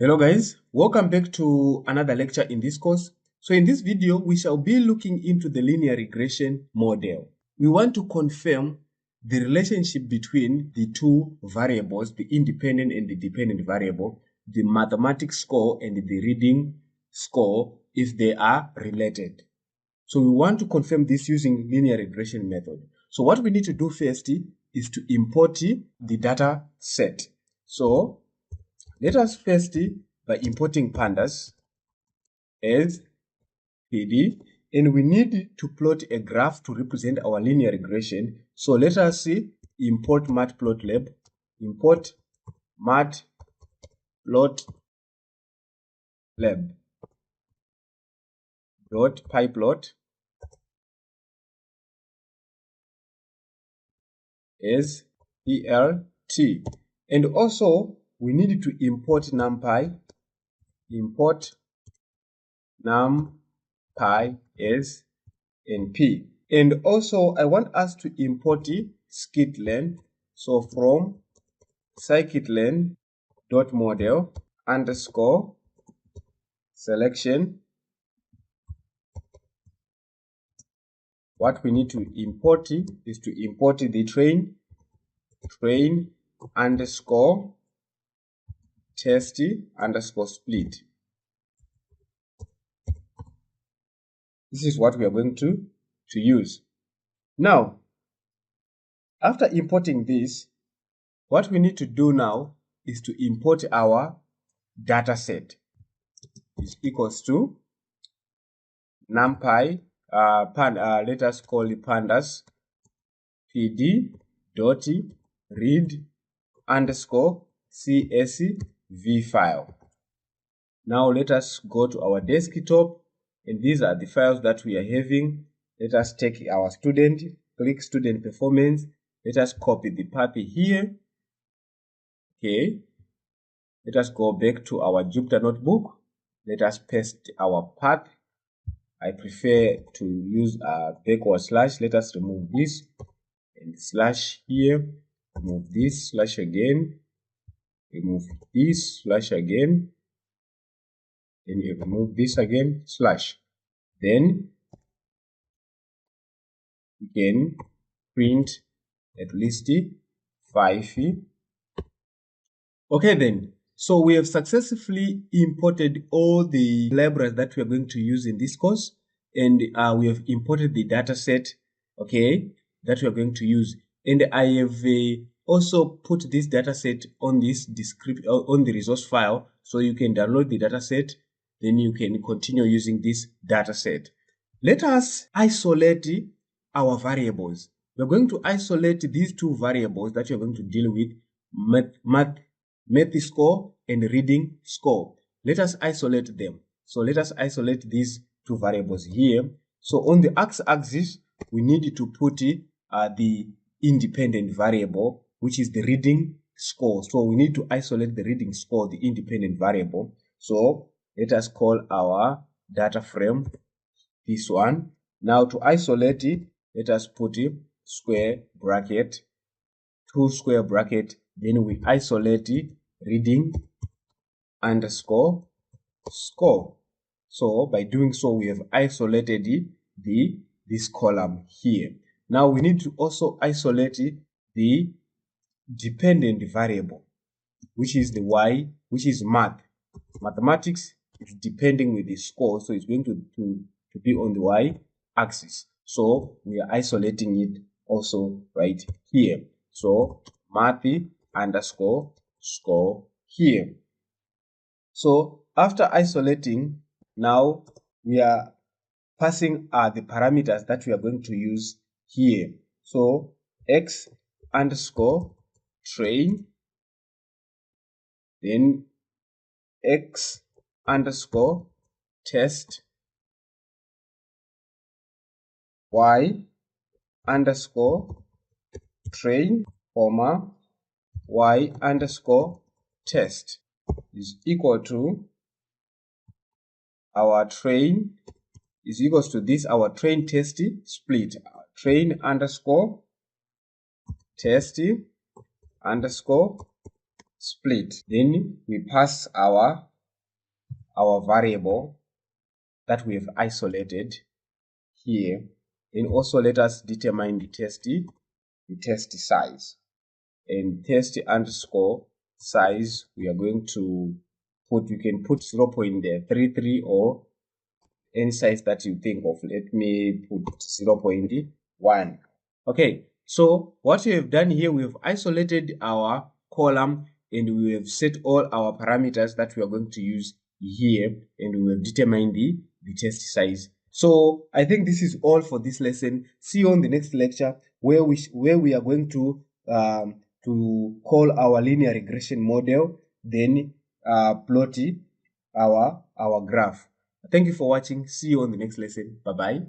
Hello guys, welcome back to another lecture in this course. So in this video, we shall be looking into the linear regression model. We want to confirm the relationship between the two variables, the independent and the dependent variable, the mathematics score and the reading score, if they are related. So we want to confirm this using linear regression method. So what we need to do first is to import the data set. So let us first by importing pandas as PD, and we need to plot a graph to represent our linear regression. So let us import matplotlib, import matplotlib dot pyplot as plt, and also we need to import numpy, import numpy as np, and also I want us to import Scikit-learn. So from Scikit-learn dot model underscore selection, what we need to import is to import the train underscore test underscore split. This is what we are going to use. Now, after importing this, what we need to do now is to import our data set. Is equals to numpy, let us call it pandas pd dot read underscore csv file. Now let us go to our desktop, and these are the files that we are having. Let us take our student, click student performance. Let us copy the path here. Okay. Let us go back to our Jupyter notebook. Let us paste our path. I prefer to use a backward slash. Let us remove this and slash here. Remove this slash again. Remove this slash again. Then you remove this again slash. Then you can print at least 5. Okay then. So we have successfully imported all the libraries that we are going to use in this course, and we have imported the data set, okay, that we are going to use. And I have also put this data set on this description on the resource file, so you can download the data set, then you can continue using this data set. Let us isolate our variables. We're going to isolate these two variables that you're going to deal with, math score and reading score. Let us isolate them. So let us isolate these two variables here. So on the x-axis, we need to put the independent variable, which is the reading score. So we need to isolate the reading score, the independent variable. So let us call our data frame this one. Now to isolate it, let us put square bracket, 2 square bracket, then we isolate reading underscore score. So by doing so, we have isolated this column here. Now we need to also isolate the dependent variable, which is the y, which is mathematics is depending with the score, so it's going to be on the y axis. So we are isolating it also right here. So math underscore score here. So after isolating, now we are passing the parameters that we are going to use here. So x underscore train, then x underscore test, y underscore train, comma, y underscore test is equal to our train is equals to this, our train test split, train underscore test underscore split. Then we pass our our variable that we have isolated here. And also let us determine the test size. And test underscore size, we are going to put, you can put 0.33 or any size that you think of. Let me put 0.1. Okay, so what we have done here, we have isolated our column and we have set all our parameters that we are going to use here, and we have determined the test size. So I think this is all for this lesson. See you on the next lecture where we are going to call our linear regression model, then plot our graph. Thank you for watching. See you on the next lesson. Bye bye.